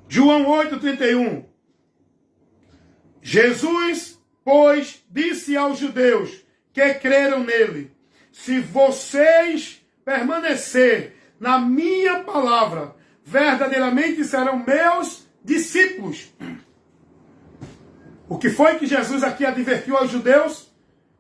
João 8,31. Jesus, pois, disse aos judeus que creram nele: se vocês permanecer na minha palavra, verdadeiramente serão meus discípulos. O que foi que Jesus aqui advertiu aos judeus?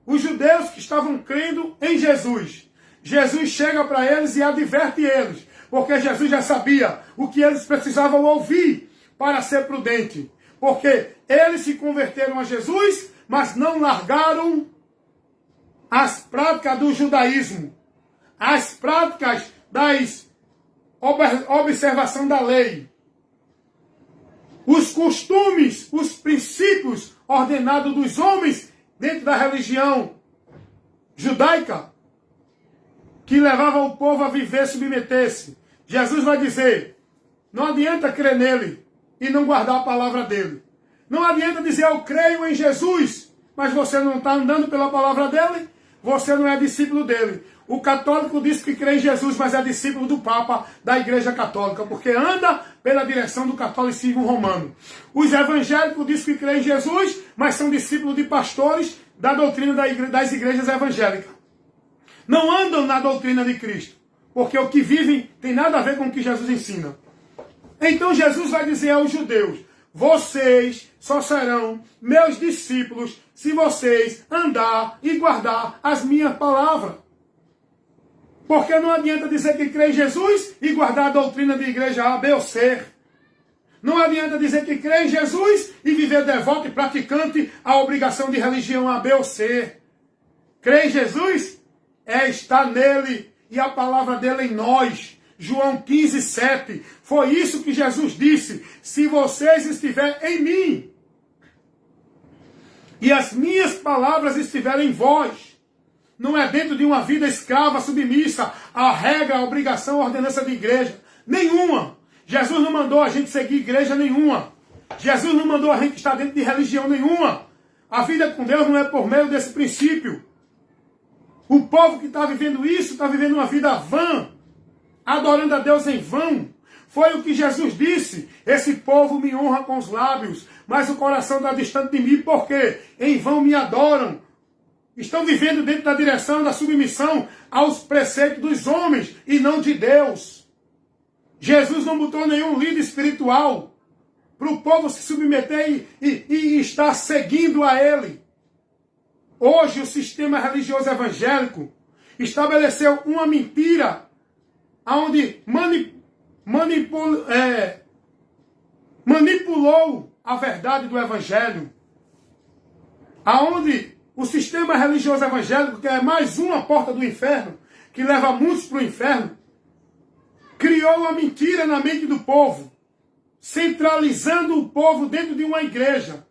Os judeus que estavam crendo em Jesus. Jesus chega para eles e adverte eles, porque Jesus já sabia o que eles precisavam ouvir para ser prudente. Porque eles se converteram a Jesus, mas não largaram as práticas do judaísmo, as práticas das observação da lei, os costumes, os princípios ordenados dos homens dentro da religião judaica, que levava o povo a viver, submeter-se. Jesus vai dizer: não adianta crer nele e não guardar a palavra dele. Não adianta dizer eu creio em Jesus, mas você não está andando pela palavra dele, você não é discípulo dele. O católico diz que crê em Jesus, mas é discípulo do Papa, da Igreja Católica, porque anda pela direção do catolicismo romano. Os evangélicos dizem que creem em Jesus, mas são discípulos de pastores da doutrina das igrejas evangélicas. Não andam na doutrina de Cristo, porque o que vivem tem nada a ver com o que Jesus ensina. Então Jesus vai dizer aos judeus: vocês só serão meus discípulos se vocês andar e guardar as minhas palavras. Porque não adianta dizer que crê em Jesus e guardar a doutrina de igreja A, B ou C. Não adianta dizer que crê em Jesus e viver devoto e praticante a obrigação de religião A, B ou C. Crer em Jesus é estar nele e a palavra dele em nós. João 15, 7. Foi isso que Jesus disse: se vocês estiverem em mim e as minhas palavras estiverem em vós. Não é dentro de uma vida escrava, submissa, à regra, à obrigação, à ordenança de igreja. Nenhuma. Jesus não mandou a gente seguir igreja nenhuma. Jesus não mandou a gente estar dentro de religião nenhuma. A vida com Deus não é por meio desse princípio. O povo que está vivendo isso, está vivendo uma vida vã, adorando a Deus em vão. Foi o que Jesus disse: esse povo me honra com os lábios, mas o coração está distante de mim, porque em vão me adoram. Estão vivendo dentro da direção da submissão aos preceitos dos homens e não de Deus. Jesus não botou nenhum líder espiritual para o povo se submeter e estar seguindo a ele. Hoje o sistema religioso evangélico estabeleceu uma mentira onde manipulou a verdade do evangelho. Aonde o sistema religioso evangélico, que é mais uma porta do inferno, que leva muitos para o inferno, criou uma mentira na mente do povo, centralizando o povo dentro de uma igreja,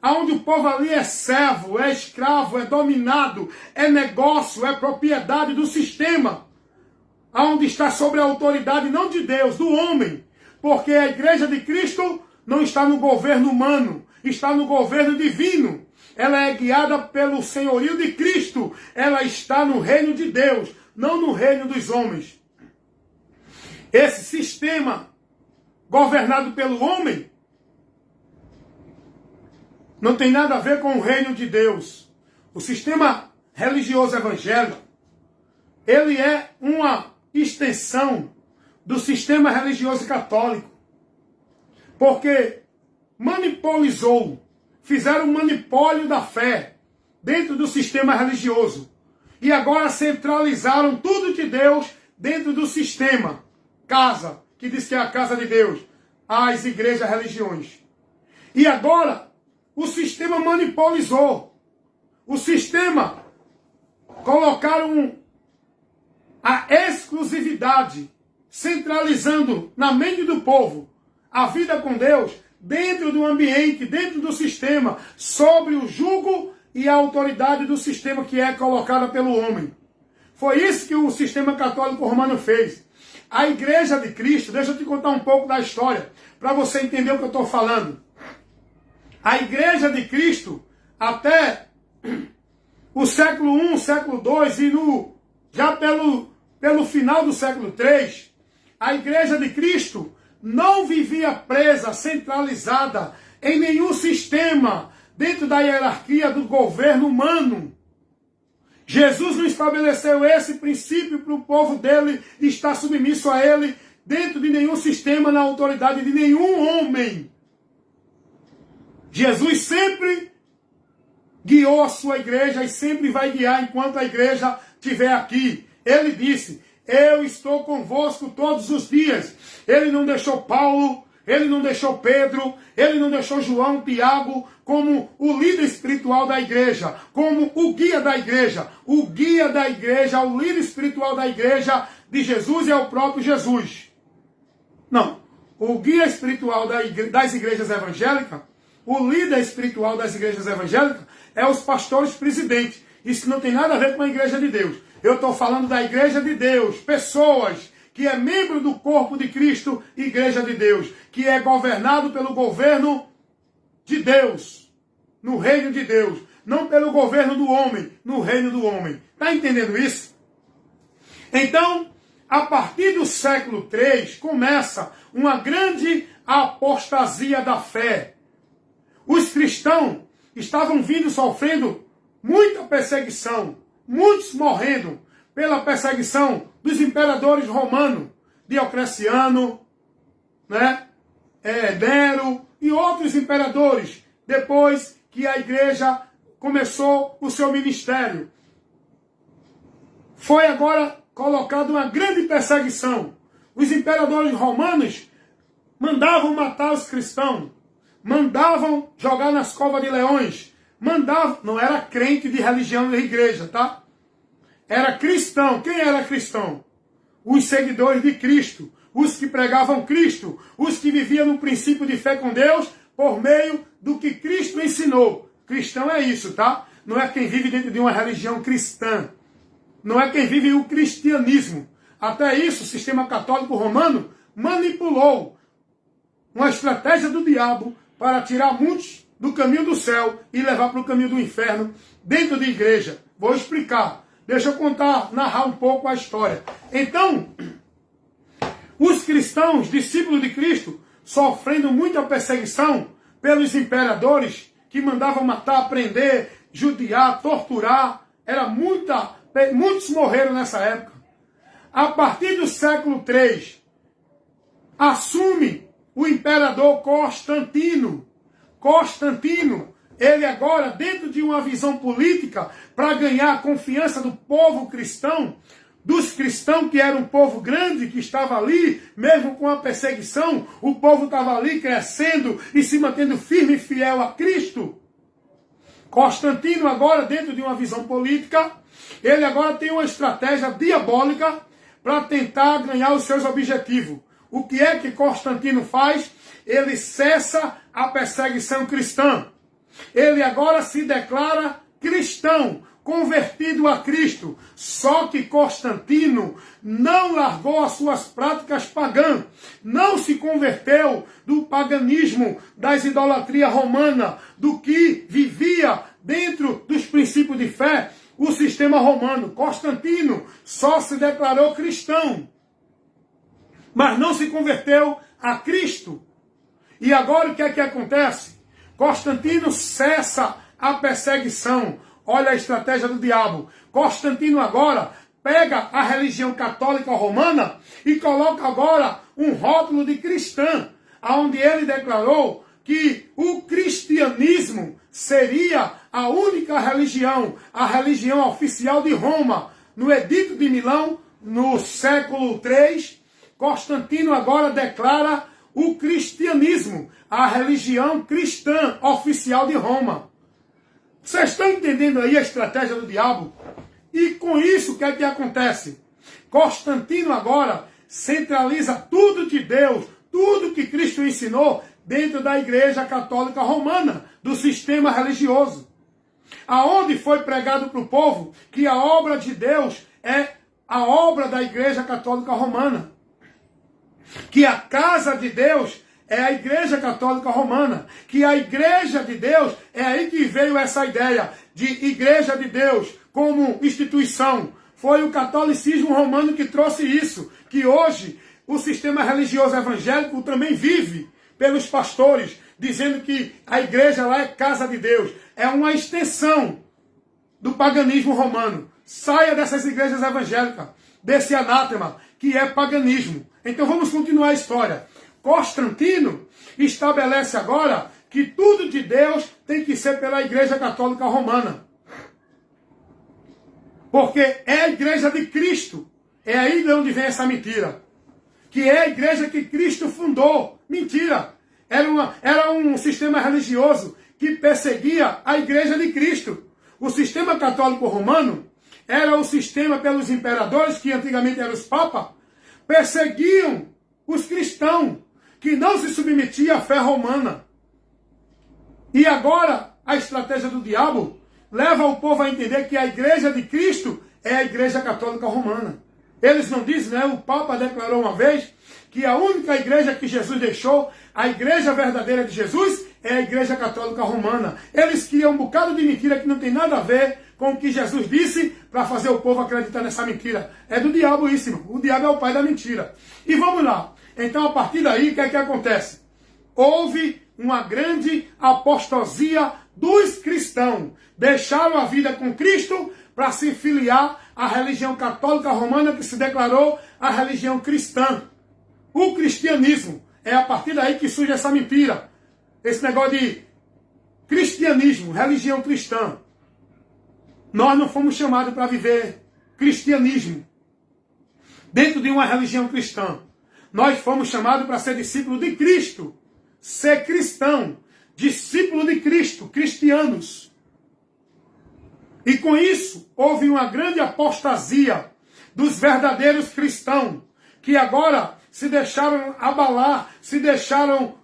onde o povo ali é servo, é escravo, é dominado, é negócio, é propriedade do sistema, onde está sobre a autoridade não de Deus, do homem, porque a igreja de Cristo não está no governo humano, está no governo divino. Ela é guiada pelo senhorio de Cristo. Ela está no reino de Deus, não no reino dos homens. Esse sistema governado pelo homem não tem nada a ver com o reino de Deus. O sistema religioso evangélico, ele é uma extensão do sistema religioso católico. Porque monopolizou, fizeram um monopólio da fé dentro do sistema religioso. E agora centralizaram tudo de Deus dentro do sistema. Casa, que diz que é a casa de Deus. As igrejas, religiões. E agora, o sistema monopolizou. O sistema colocaram a exclusividade, centralizando na mente do povo a vida com Deus, dentro do ambiente, dentro do sistema, sobre o jugo e a autoridade do sistema que é colocada pelo homem. Foi isso que o sistema católico romano fez. A igreja de Cristo, deixa eu te contar um pouco da história, para você entender o que eu estou falando. A igreja de Cristo, até o século I, século II e já pelo final do século III, a igreja de Cristo não vivia presa, centralizada em nenhum sistema dentro da hierarquia do governo humano. Jesus não estabeleceu esse princípio para o povo dele estar submisso a ele dentro de nenhum sistema, na autoridade de nenhum homem. Jesus sempre guiou a sua igreja e sempre vai guiar enquanto a igreja estiver aqui. Ele disse: eu estou convosco todos os dias. Ele não deixou Paulo, ele não deixou Pedro, ele não deixou João, Tiago, como o líder espiritual da igreja, como o guia da igreja. O guia da igreja, o líder espiritual da igreja de Jesus é o próprio Jesus. Não, o guia espiritual das igrejas evangélicas, o líder espiritual das igrejas evangélicas é os pastores presidentes. Isso não tem nada a ver com a igreja de Deus. Eu estou falando da igreja de Deus, pessoas que é membro do corpo de Cristo, igreja de Deus, que é governado pelo governo de Deus, no reino de Deus, não pelo governo do homem, no reino do homem. Está entendendo isso? Então, a partir do século III, começa uma grande apostasia da fé. Os cristãos estavam vindo sofrendo muita perseguição, muitos morrendo pela perseguição dos imperadores romanos, Diocleciano, Nero e outros imperadores, depois que a igreja começou o seu ministério. Foi agora colocada uma grande perseguição. Os imperadores romanos mandavam matar os cristãos, mandavam jogar nas covas de leões, mandavam, não era crente de religião da igreja, tá? Era cristão. Quem era cristão? Os seguidores de Cristo, os que pregavam Cristo, os que viviam no princípio de fé com Deus por meio do que Cristo ensinou. Cristão é isso, tá? Não é quem vive dentro de uma religião cristã. Não é quem vive o cristianismo. Até isso, o sistema católico romano manipulou uma estratégia do diabo para tirar muitos do caminho do céu e levar para o caminho do inferno dentro da igreja. Vou explicar. Deixa eu narrar um pouco a história. Então, os cristãos, discípulos de Cristo, sofrendo muita perseguição pelos imperadores que mandavam matar, prender, judiar, torturar. Muitos morreram nessa época. A partir do século III, assume o imperador Constantino. Constantino, ele agora, dentro de uma visão política, para ganhar a confiança do povo cristão, dos cristãos que era um povo grande, que estava ali, mesmo com a perseguição, o povo estava ali crescendo e se mantendo firme e fiel a Cristo. Constantino agora, dentro de uma visão política, ele agora tem uma estratégia diabólica para tentar ganhar os seus objetivos. O que é que Constantino faz? Ele cessa a perseguição cristã. Ele agora se declara cristão, convertido a Cristo. Só que Constantino não largou as suas práticas pagãs, não se converteu do paganismo, das idolatrias romanas, do que vivia dentro dos princípios de fé o sistema romano. Constantino só se declarou cristão, mas não se converteu a Cristo. E agora o que é que acontece? Constantino cessa a perseguição. Olha a estratégia do diabo. Constantino agora pega a religião católica romana e coloca agora um rótulo de cristã, onde ele declarou que o cristianismo seria a única religião, a religião oficial de Roma. No Edito de Milão, no século III, Constantino agora declara o cristianismo, a religião cristã oficial de Roma. Vocês estão entendendo aí a estratégia do diabo? E com isso, o que é que acontece? Constantino agora centraliza tudo de Deus, tudo que Cristo ensinou dentro da Igreja Católica Romana, do sistema religioso. Aonde foi pregado para o povo que a obra de Deus é a obra da Igreja Católica Romana. Que a casa de Deus é a Igreja Católica Romana. Que a Igreja de Deus, é aí que veio essa ideia de Igreja de Deus como instituição. Foi o catolicismo romano que trouxe isso. Que hoje o sistema religioso evangélico também vive pelos pastores, dizendo que a igreja lá é casa de Deus. É uma extensão do paganismo romano. Saia dessas igrejas evangélicas, desse anátema, que é paganismo. Então vamos continuar a história. Constantino estabelece agora que tudo de Deus tem que ser pela Igreja Católica Romana. Porque é a igreja de Cristo. É aí de onde vem essa mentira. Que é a igreja que Cristo fundou. Mentira. Era um sistema religioso que perseguia a igreja de Cristo. O sistema católico romano era o sistema pelos imperadores, que antigamente eram os papas, perseguiam os cristãos, que não se submetiam à fé romana. E agora, a estratégia do diabo leva o povo a entender que a igreja de Cristo é a igreja católica romana. Eles não dizem, né? O Papa declarou uma vez que a única igreja que Jesus deixou, a igreja verdadeira de Jesus, é a igreja católica romana. Eles criam um bocado de mentira que não tem nada a ver com o que Jesus disse para fazer o povo acreditar nessa mentira. É do diabo isso, irmão. O diabo é o pai da mentira. E vamos lá. Então, a partir daí, o que é que acontece? Houve uma grande apostasia dos cristãos. Deixaram a vida com Cristo para se filiar à religião católica romana, que se declarou a religião cristã. O cristianismo. É a partir daí que surge essa mentira. Esse negócio de cristianismo, religião cristã. Nós não fomos chamados para viver cristianismo dentro de uma religião cristã. Nós fomos chamados para ser discípulo de Cristo. Ser cristão. Discípulo de Cristo. Cristianos. E com isso, houve uma grande apostasia dos verdadeiros cristãos, que agora se deixaram abalar, se deixaram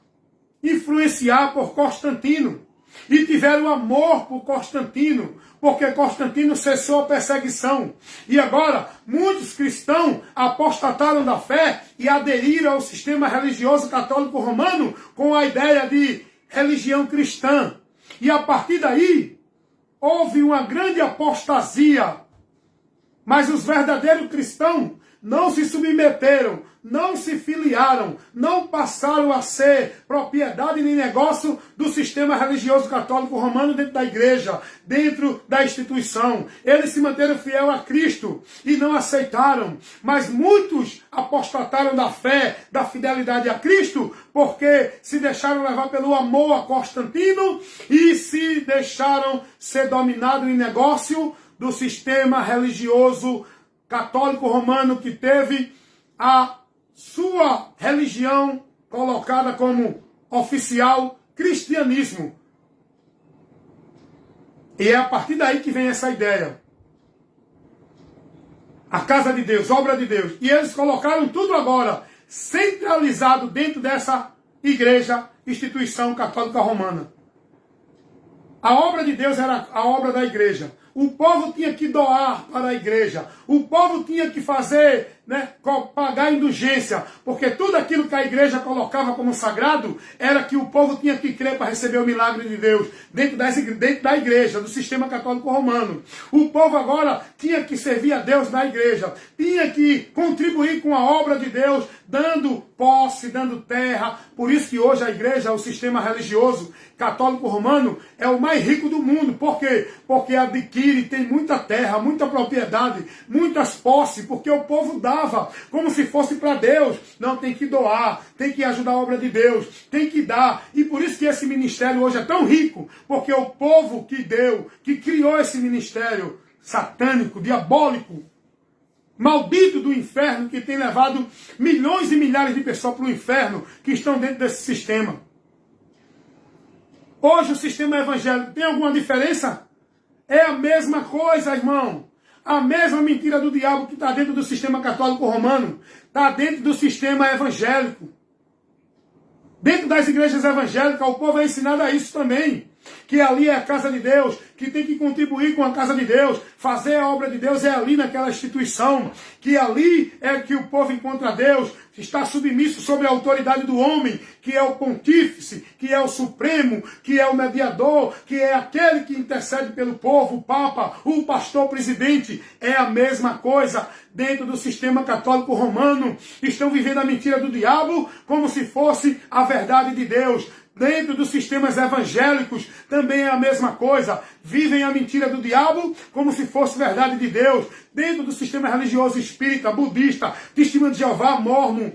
influenciar por Constantino. E tiveram amor por Constantino, porque Constantino cessou a perseguição. E agora, muitos cristãos apostataram da fé e aderiram ao sistema religioso católico romano com a ideia de religião cristã. E a partir daí, houve uma grande apostasia. Mas os verdadeiros cristãos não se submeteram, não se filiaram, não passaram a ser propriedade nem negócio do sistema religioso católico romano dentro da igreja, dentro da instituição. Eles se manteram fiel a Cristo e não aceitaram. Mas muitos apostataram da fé, da fidelidade a Cristo, porque se deixaram levar pelo amor a Constantino e se deixaram ser dominados em negócio do sistema religioso católico romano, que teve a sua religião colocada como oficial cristianismo. E é a partir daí que vem essa ideia. A casa de Deus, obra de Deus. E eles colocaram tudo agora centralizado dentro dessa igreja, instituição católica romana. A obra de Deus era a obra da igreja. O povo tinha que doar para a igreja. O povo tinha que fazer, pagar indulgência. Porque tudo aquilo que a igreja colocava como sagrado era que o povo tinha que crer para receber o milagre de Deus. Dentro da igreja, do sistema católico romano. O povo agora tinha que servir a Deus na igreja. Tinha que contribuir com a obra de Deus, dando posse, dando terra. Por isso que hoje a igreja, o sistema religioso católico romano, é o mais rico do mundo. Por quê? Porque adquire, tem muita terra, muita propriedade, muitas posses, porque o povo dava como se fosse para Deus. Não, tem que doar, tem que ajudar a obra de Deus, tem que dar. E por isso que esse ministério hoje é tão rico, porque o povo que deu, que criou esse ministério satânico, diabólico, maldito do inferno, que tem levado milhões e milhares de pessoas para o inferno, que estão dentro desse sistema. Hoje o sistema evangélico tem alguma diferença? É a mesma coisa, irmão. A mesma mentira do diabo que está dentro do sistema católico romano, está dentro do sistema evangélico. Dentro das igrejas evangélicas, o povo é ensinado a isso também. que ali é a casa de Deus, que tem que contribuir com a casa de Deus, fazer a obra de Deus é ali naquela instituição, que ali é que o povo encontra Deus, está submisso sobre a autoridade do homem, que é o pontífice, que é o supremo, que é o mediador, que é aquele que intercede pelo povo, o papa, o pastor presidente. É a mesma coisa dentro do sistema católico romano. Estão vivendo a mentira do diabo como se fosse a verdade de Deus. Dentro dos sistemas evangélicos também é a mesma coisa. Vivem a mentira do diabo como se fosse verdade de Deus. Dentro do sistema religioso espírita, budista, testemunho de Jeová, mórmon,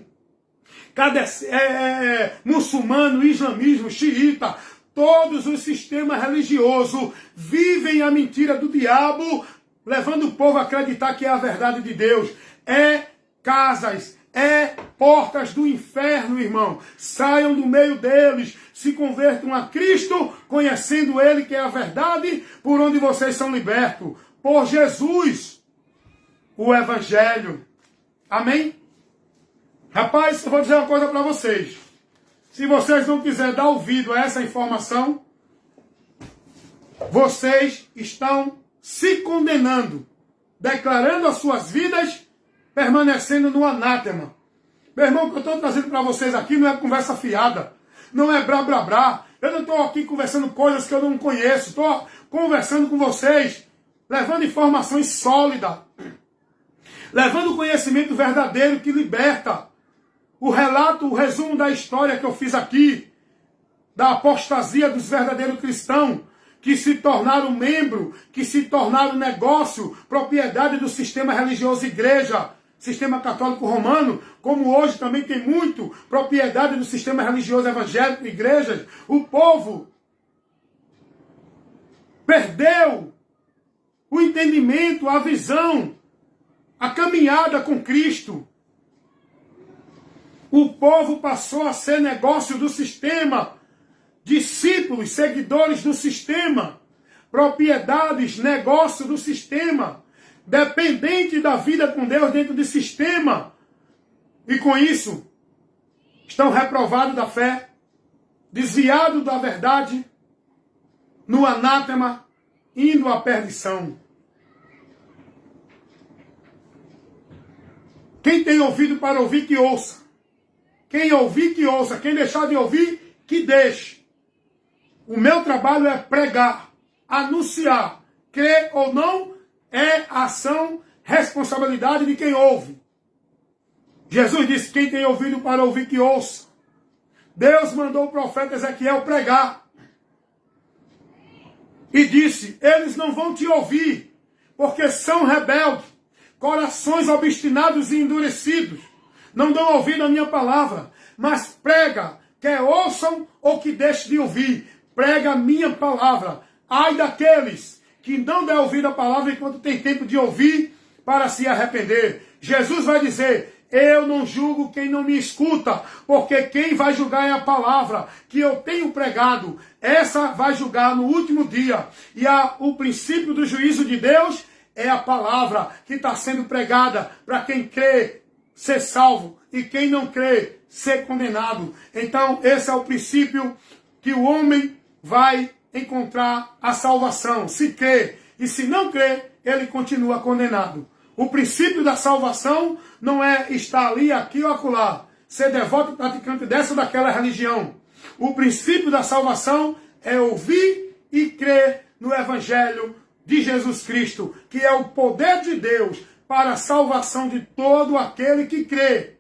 muçulmano, islamismo, xiita, todos os sistemas religiosos vivem a mentira do diabo, levando o povo a acreditar que é a verdade de Deus. É casas, é portas do inferno, irmão. Saiam do meio deles, se convertam a Cristo, conhecendo Ele que é a verdade, por onde vocês são libertos. Por Jesus, o Evangelho. Amém? Rapaz, eu vou dizer uma coisa para vocês. Se vocês não quiserem dar ouvido a essa informação, vocês estão se condenando, declarando as suas vidas, permanecendo no anátema. Meu irmão, o que eu estou trazendo para vocês aqui não é conversa fiada, não é blá blá blá. Eu não estou aqui conversando coisas que eu não conheço, estou conversando com vocês, levando informações sólidas, levando conhecimento verdadeiro que liberta. O relato, o resumo da história que eu fiz aqui, da apostasia dos verdadeiros cristãos, que se tornaram membro, que se tornaram negócio, propriedade do sistema religioso igreja, sistema católico romano, como hoje também tem muito propriedade do sistema religioso evangélico, igrejas. O povo perdeu o entendimento, a visão, a caminhada com Cristo. O povo passou a ser negócio do sistema, discípulos, seguidores do sistema, propriedades, negócio do sistema, dependente da vida com Deus dentro do sistema. E com isso, estão reprovados da fé, desviados da verdade, no anátema, indo à perdição. Quem tem ouvido para ouvir, que ouça. Quem ouvir, que ouça. Quem deixar de ouvir, que deixe. O meu trabalho é pregar, anunciar. Crer ou não é ação, responsabilidade de quem ouve. Jesus disse, quem tem ouvido para ouvir, que ouça. Deus mandou o profeta Ezequiel pregar. E disse, eles não vão te ouvir, porque são rebeldes, corações obstinados e endurecidos. Não dão ouvido à minha palavra, mas prega, quer ouçam ou que deixem de ouvir. Prega a minha palavra. Ai daqueles que não dão ouvido à palavra enquanto tem tempo de ouvir para se arrepender. Jesus vai dizer, eu não julgo quem não me escuta, porque quem vai julgar é a palavra que eu tenho pregado. Essa vai julgar no último dia. E o princípio do juízo de Deus é a palavra que está sendo pregada para quem crê ser salvo e quem não crê ser condenado. Então, esse é o princípio que o homem vai encontrar a salvação, se crê. E se não crê, ele continua condenado. O princípio da salvação não é estar ali, aqui ou acolá, ser devoto e praticante dessa ou daquela religião. O princípio da salvação é ouvir e crer no Evangelho de Jesus Cristo, que é o poder de Deus para a salvação de todo aquele que crê.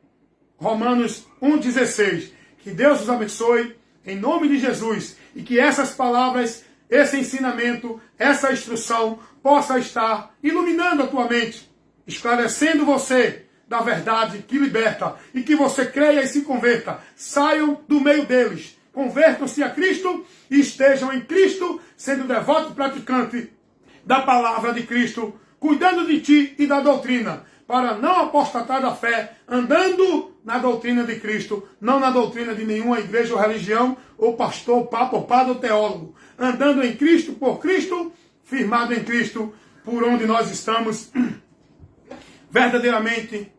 Romanos 1,16. Que Deus os abençoe, em nome de Jesus, e que essas palavras, esse ensinamento, essa instrução, possa estar iluminando a tua mente, esclarecendo você da verdade que liberta, e que você creia e se converta. Saiam do meio deles, convertam-se a Cristo e estejam em Cristo, sendo devoto e praticante da palavra de Cristo, cuidando de ti e da doutrina, para não apostatar da fé, andando na doutrina de Cristo, não na doutrina de nenhuma igreja ou religião, ou pastor, papa, ou padre ou teólogo, andando em Cristo, por Cristo, firmado em Cristo, por onde nós estamos verdadeiramente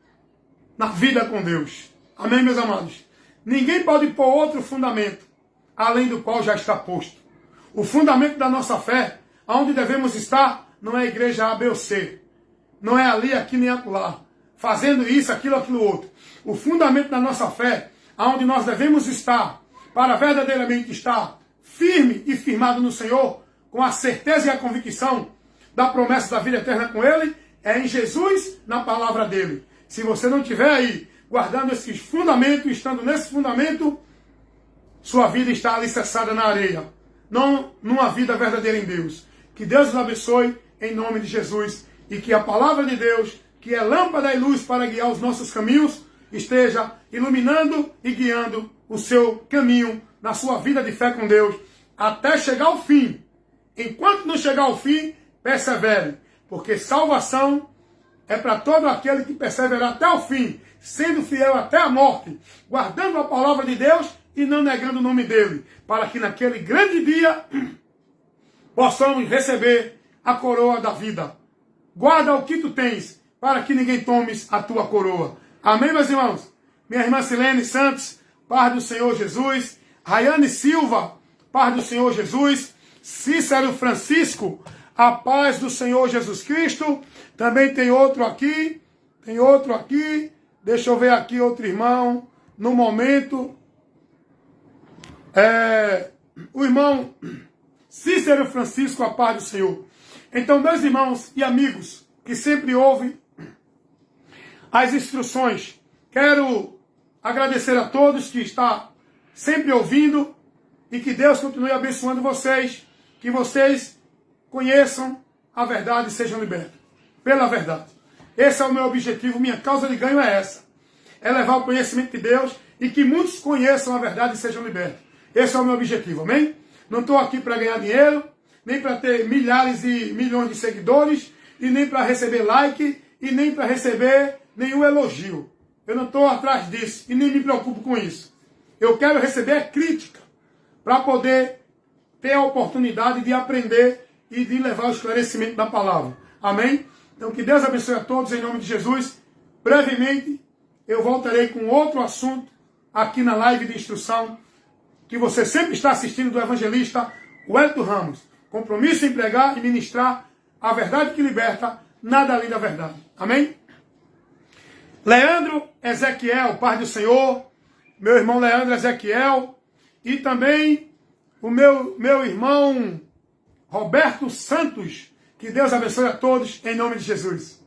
na vida com Deus. Amém, meus amados? Ninguém pode pôr outro fundamento, além do qual já está posto. O fundamento da nossa fé, aonde devemos estar, não é a igreja A, B ou C. Não é ali, aqui, nem acolá. Fazendo isso, aquilo outro. O fundamento da nossa fé, aonde nós devemos estar, para verdadeiramente estar firme e firmado no Senhor, com a certeza e a convicção da promessa da vida eterna com Ele, é em Jesus, na palavra dEle. Se você não estiver aí, guardando esses fundamentos, estando nesse fundamento, sua vida está alicerçada na areia, não numa vida verdadeira em Deus. Que Deus os abençoe, em nome de Jesus, e que a palavra de Deus, que é lâmpada e luz para guiar os nossos caminhos, esteja iluminando e guiando o seu caminho na sua vida de fé com Deus, até chegar ao fim. Enquanto não chegar ao fim, persevere, porque salvação é para todo aquele que perseverar até o fim, sendo fiel até a morte, guardando a palavra de Deus e não negando o nome dele, para que naquele grande dia possamos receber a coroa da vida. Guarda o que tu tens, para que ninguém tome a tua coroa. Amém, meus irmãos? Minha irmã Silene Santos, paz do Senhor Jesus. Rayane Silva, paz do Senhor Jesus. Cícero Francisco, a paz do Senhor Jesus Cristo. Também tem outro aqui. Deixa eu ver aqui outro irmão. No momento, o irmão Cícero Francisco, a paz do Senhor. Então, meus irmãos e amigos que sempre ouvem as instruções, quero agradecer a todos que estão sempre ouvindo e que Deus continue abençoando vocês, que vocês conheçam a verdade e sejam libertos pela verdade. Esse é o meu objetivo, minha causa de ganho é essa. É levar o conhecimento de Deus e que muitos conheçam a verdade e sejam libertos. Esse é o meu objetivo, amém? Não estou aqui para ganhar dinheiro, nem para ter milhares e milhões de seguidores, e nem para receber like, e nem para receber nenhum elogio. Eu não estou atrás disso, e nem me preocupo com isso. Eu quero receber crítica, para poder ter a oportunidade de aprender e de levar o esclarecimento da palavra. Amém? Então que Deus abençoe a todos, em nome de Jesus. Brevemente, eu voltarei com outro assunto, aqui na live de instrução, que você sempre está assistindo, do evangelista Wellington Ramos. Compromisso em pregar e ministrar a verdade que liberta, nada além da verdade. Amém? Leandro Ezequiel, paz do Senhor. Meu irmão Leandro Ezequiel. E também o meu irmão Roberto Santos. Que Deus abençoe a todos, em nome de Jesus.